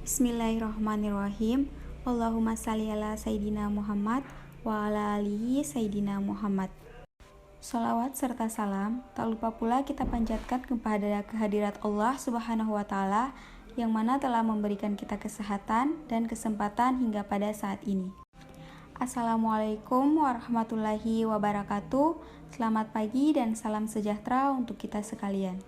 Bismillahirrahmanirrahim. Allahumma salli ala Sayyidina Muhammad wa ala alihi Sayyidina Muhammad. Salawat serta salam tak lupa pula kita panjatkan kepada kehadirat Allah Subhanahu wa Ta'ala yang mana telah memberikan kita kesehatan dan kesempatan hingga pada saat ini. Assalamualaikum warahmatullahi wabarakatuh. Selamat pagi dan salam sejahtera untuk kita sekalian.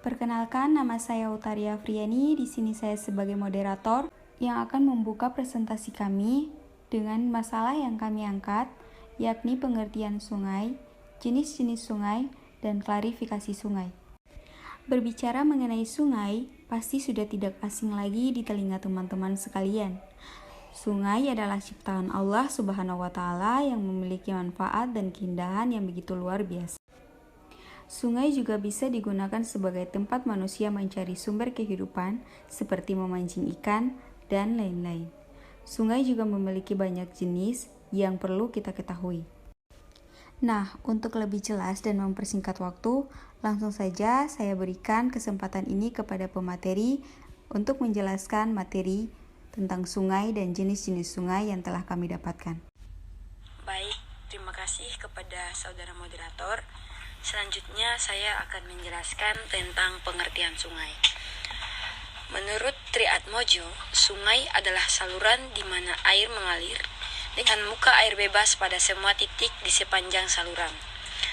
Perkenalkan, nama saya Utaria Friani. Di sini saya sebagai moderator yang akan membuka presentasi kami dengan masalah yang kami angkat, yakni pengertian sungai, jenis-jenis sungai, dan klarifikasi sungai. Berbicara mengenai sungai, pasti sudah tidak asing lagi di telinga teman-teman sekalian. Sungai adalah ciptaan Allah Subhanahu wa Ta'ala yang memiliki manfaat dan keindahan yang begitu luar biasa. Sungai juga bisa digunakan sebagai tempat manusia mencari sumber kehidupan seperti memancing ikan dan lain-lain. Sungai juga memiliki banyak jenis yang perlu kita ketahui. Nah, untuk lebih jelas dan mempersingkat waktu, langsung saja saya berikan kesempatan ini kepada pemateri untuk menjelaskan materi tentang sungai dan jenis-jenis sungai yang telah kami dapatkan. Baik, terima kasih kepada saudara moderator. Selanjutnya saya akan menjelaskan tentang pengertian sungai. Menurut Triatmojo, sungai adalah saluran di mana air mengalir dengan muka air bebas pada semua titik di sepanjang saluran.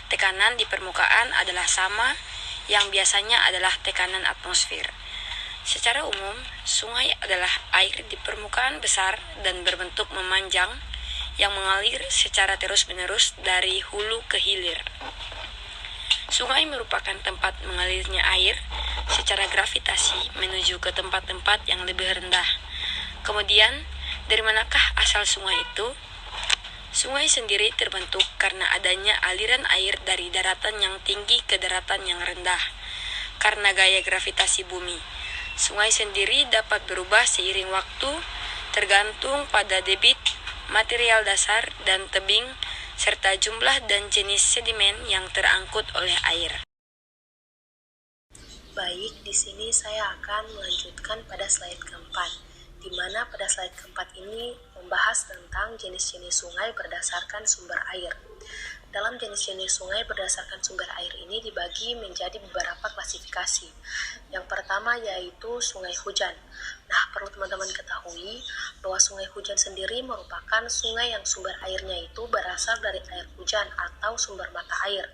Tekanan di permukaan adalah sama, yang biasanya adalah tekanan atmosfer. Secara umum, sungai adalah air di permukaan besar dan berbentuk memanjang yang mengalir secara terus-menerus dari hulu ke hilir. Sungai merupakan tempat mengalirnya air secara gravitasi menuju ke tempat-tempat yang lebih rendah. Kemudian, dari manakah asal sungai itu? Sungai sendiri terbentuk karena adanya aliran air dari daratan yang tinggi ke daratan yang rendah. Karena gaya gravitasi bumi, sungai sendiri dapat berubah seiring waktu, tergantung pada debit, material dasar, dan tebing, serta jumlah dan jenis sedimen yang terangkut oleh air. Baik, di sini saya akan melanjutkan pada slide keempat, di mana pada slide keempat ini membahas tentang jenis-jenis sungai berdasarkan sumber air. Dalam jenis-jenis sungai berdasarkan sumber air ini dibagi menjadi beberapa klasifikasi. Yang pertama yaitu sungai hujan. Nah, perlu teman-teman ketahui bahwa sungai hujan sendiri merupakan sungai yang sumber airnya itu berasal dari air hujan atau sumber mata air.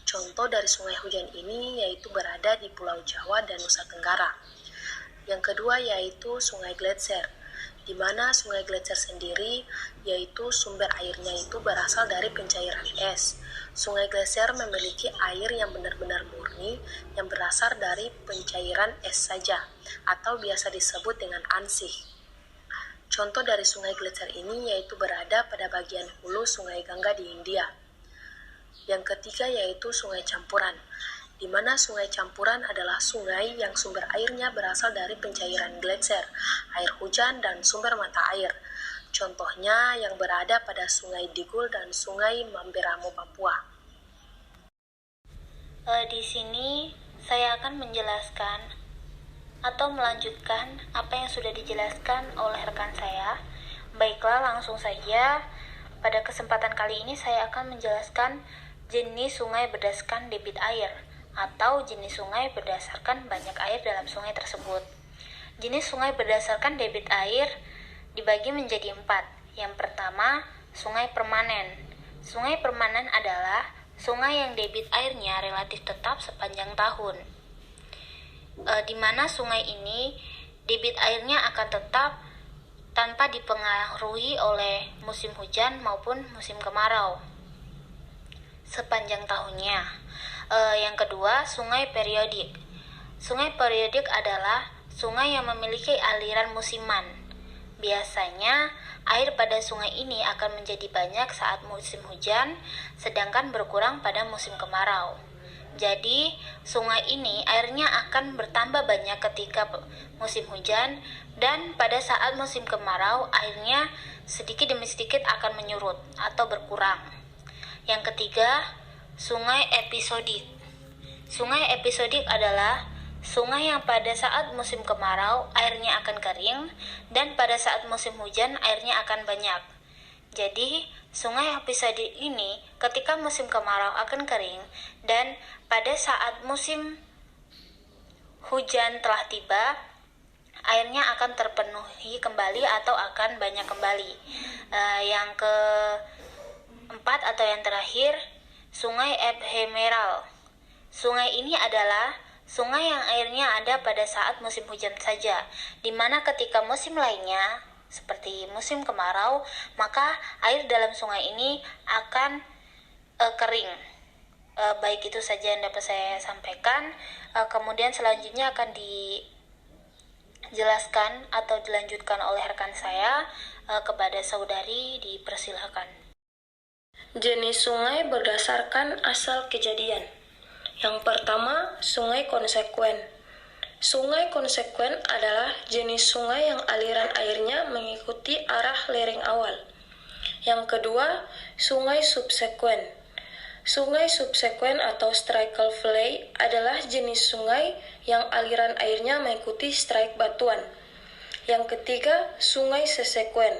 Contoh dari sungai hujan ini yaitu berada di Pulau Jawa dan Nusa Tenggara. Yang kedua yaitu sungai gletser, di mana sungai gletser sendiri yaitu sumber airnya itu berasal dari pencairan es. Sungai gletser memiliki air yang benar-benar murni yang berasal dari pencairan es saja atau biasa disebut dengan ansih. Contoh dari sungai gletser ini yaitu berada pada bagian hulu sungai Gangga di India. Yang ketiga yaitu sungai campuran, di mana sungai campuran adalah sungai yang sumber airnya berasal dari pencairan gletser, air hujan, dan sumber mata air. Contohnya yang berada pada sungai Digul dan sungai Mamberamo, Papua. Di sini saya akan menjelaskan atau melanjutkan apa yang sudah dijelaskan oleh rekan saya. Baiklah, langsung saja. Pada kesempatan kali ini saya akan menjelaskan jenis sungai berdasarkan debit air atau jenis sungai berdasarkan banyak air dalam sungai tersebut. Jenis sungai berdasarkan debit air dibagi menjadi 4. Yang pertama, sungai permanen. Sungai permanen adalah sungai yang debit airnya relatif tetap sepanjang tahun. Di mana sungai ini debit airnya akan tetap tanpa dipengaruhi oleh musim hujan maupun musim kemarau sepanjang tahunnya. Yang kedua, sungai periodik. Sungai periodik adalah sungai yang memiliki aliran musiman. Biasanya, air pada sungai ini akan menjadi banyak saat musim hujan, sedangkan berkurang pada musim kemarau. Jadi, sungai ini airnya akan bertambah banyak ketika musim hujan, dan pada saat musim kemarau, airnya sedikit demi sedikit akan menyurut atau berkurang. Yang ketiga, sungai episodik. Sungai episodik adalah sungai yang pada saat musim kemarau airnya akan kering dan pada saat musim hujan airnya akan banyak. Jadi, sungai Hapisadi ini ketika musim kemarau akan kering dan pada saat musim hujan telah tiba, airnya akan terpenuhi kembali atau akan banyak kembali. Yang keempat atau yang terakhir, Sungai Ebhemeral. Sungai ini adalah sungai yang airnya ada pada saat musim hujan saja, di mana ketika musim lainnya, seperti musim kemarau, maka air dalam sungai ini akan kering. Baik, itu saja yang dapat saya sampaikan. Kemudian selanjutnya akan dijelaskan atau dilanjutkan oleh rekan saya kepada saudari, dipersilahkan. Jenis sungai berdasarkan asal kejadian. Yang pertama, sungai konsekuen. Sungai konsekuen adalah jenis sungai yang aliran airnya mengikuti arah lereng awal. Yang kedua, sungai subsekuen. Sungai subsekuen atau strike valley adalah jenis sungai yang aliran airnya mengikuti strike batuan. Yang ketiga, sungai sesekuen.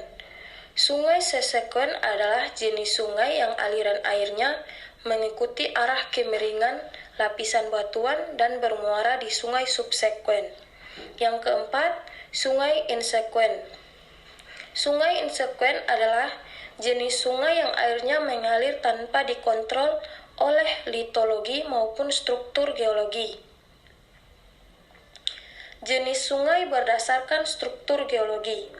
Sungai sesekuen adalah jenis sungai yang aliran airnya mengikuti arah kemiringan lapisan batuan dan bermuara di sungai subsekuen. Yang keempat, sungai insekuen. Sungai insekuen adalah jenis sungai yang airnya mengalir tanpa dikontrol oleh litologi maupun struktur geologi. Jenis sungai berdasarkan struktur geologi.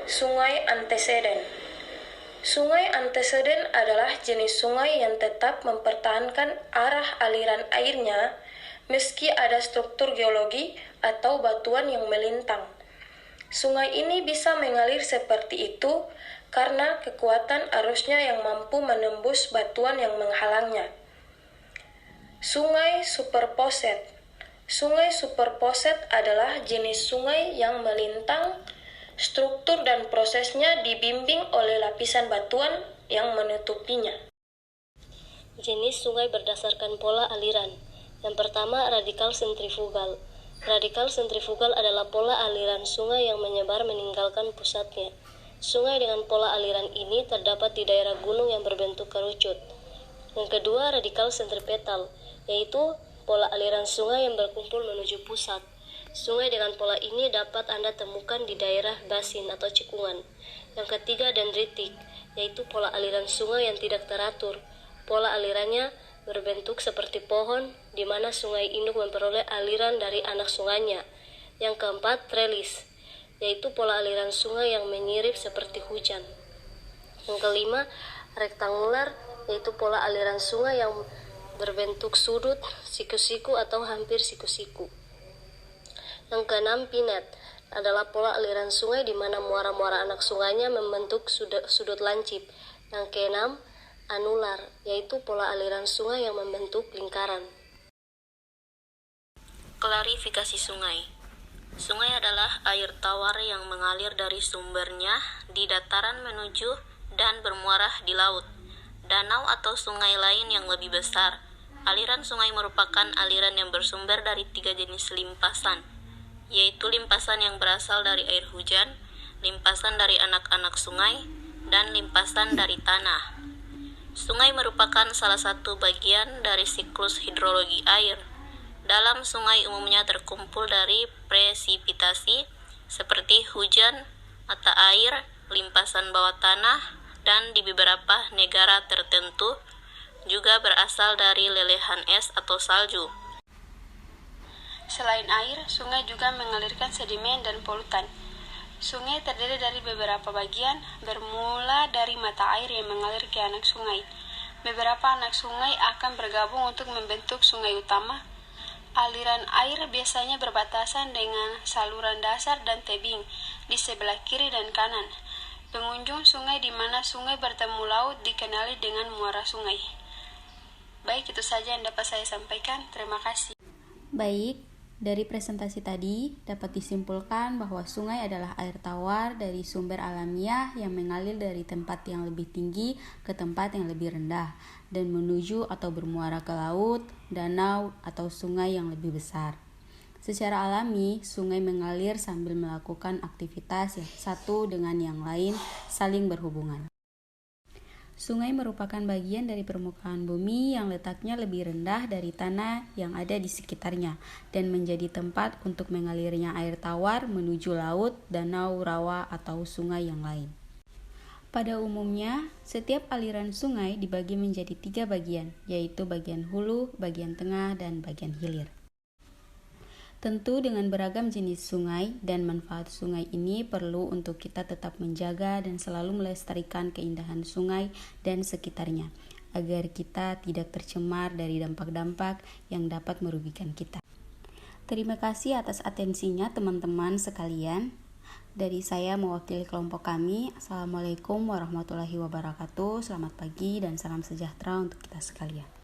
Sungai anteseden. Sungai anteseden adalah jenis sungai yang tetap mempertahankan arah aliran airnya meski ada struktur geologi atau batuan yang melintang. Sungai ini bisa mengalir seperti itu karena kekuatan arusnya yang mampu menembus batuan yang menghalangnya. Sungai superposet. Sungai superposet adalah jenis sungai yang melintang. Struktur dan prosesnya dibimbing oleh lapisan batuan yang menutupinya. Jenis sungai berdasarkan pola aliran. Yang pertama, radikal sentrifugal. Radikal sentrifugal adalah pola aliran sungai yang menyebar meninggalkan pusatnya. Sungai dengan pola aliran ini terdapat di daerah gunung yang berbentuk kerucut. Yang kedua, radikal sentripetal, yaitu pola aliran sungai yang berkumpul menuju pusat. Sungai dengan pola ini dapat Anda temukan di daerah basin atau cekungan. Yang ketiga, dendritik, yaitu pola aliran sungai yang tidak teratur. Pola alirannya berbentuk seperti pohon, di mana sungai induk memperoleh aliran dari anak sungainya. Yang keempat, trelis, yaitu pola aliran sungai yang menyirip seperti hujan. Yang kelima, rektangular, yaitu pola aliran sungai yang berbentuk sudut, siku-siku atau hampir siku-siku. Yang keenam, pinet, adalah pola aliran sungai di mana muara-muara anak sungainya membentuk sudut lancip. Yang keenam, anular, yaitu pola aliran sungai yang membentuk lingkaran. Klarifikasi sungai. Sungai adalah air tawar yang mengalir dari sumbernya di dataran menuju dan bermuara di laut, danau atau sungai lain yang lebih besar. Aliran sungai merupakan aliran yang bersumber dari 3 jenis limpasan, yaitu limpasan yang berasal dari air hujan, limpasan dari anak-anak sungai, dan limpasan dari tanah. Sungai merupakan salah satu bagian dari siklus hidrologi air. Dalam sungai umumnya terkumpul dari presipitasi seperti hujan, mata air, limpasan bawah tanah, dan di beberapa negara tertentu juga berasal dari lelehan es atau salju. Selain air, sungai juga mengalirkan sedimen dan polutan. Sungai terdiri dari beberapa bagian, bermula dari mata air yang mengalir ke anak sungai. Beberapa anak sungai akan bergabung untuk membentuk sungai utama. Aliran air biasanya berbatasan dengan saluran dasar dan tebing di sebelah kiri dan kanan. Pengunjung sungai di mana sungai bertemu laut dikenali dengan muara sungai. Baik, itu saja yang dapat saya sampaikan. Terima kasih. Baik, Dari presentasi tadi, dapat disimpulkan bahwa sungai adalah air tawar dari sumber alamiah yang mengalir dari tempat yang lebih tinggi ke tempat yang lebih rendah dan menuju atau bermuara ke laut, danau, atau sungai yang lebih besar. Secara alami, sungai mengalir sambil melakukan aktivitas yang satu dengan yang lain saling berhubungan. Sungai merupakan bagian dari permukaan bumi yang letaknya lebih rendah dari tanah yang ada di sekitarnya dan menjadi tempat untuk mengalirnya air tawar menuju laut, danau, rawa, atau sungai yang lain. Pada umumnya, setiap aliran sungai dibagi menjadi 3 bagian, yaitu bagian hulu, bagian tengah, dan bagian hilir. Tentu dengan beragam jenis sungai dan manfaat sungai ini perlu untuk kita tetap menjaga dan selalu melestarikan keindahan sungai dan sekitarnya, agar kita tidak tercemar dari dampak-dampak yang dapat merugikan kita. Terima kasih atas atensinya teman-teman sekalian. Dari saya mewakili kelompok kami, Assalamualaikum warahmatullahi wabarakatuh, selamat pagi dan salam sejahtera untuk kita sekalian.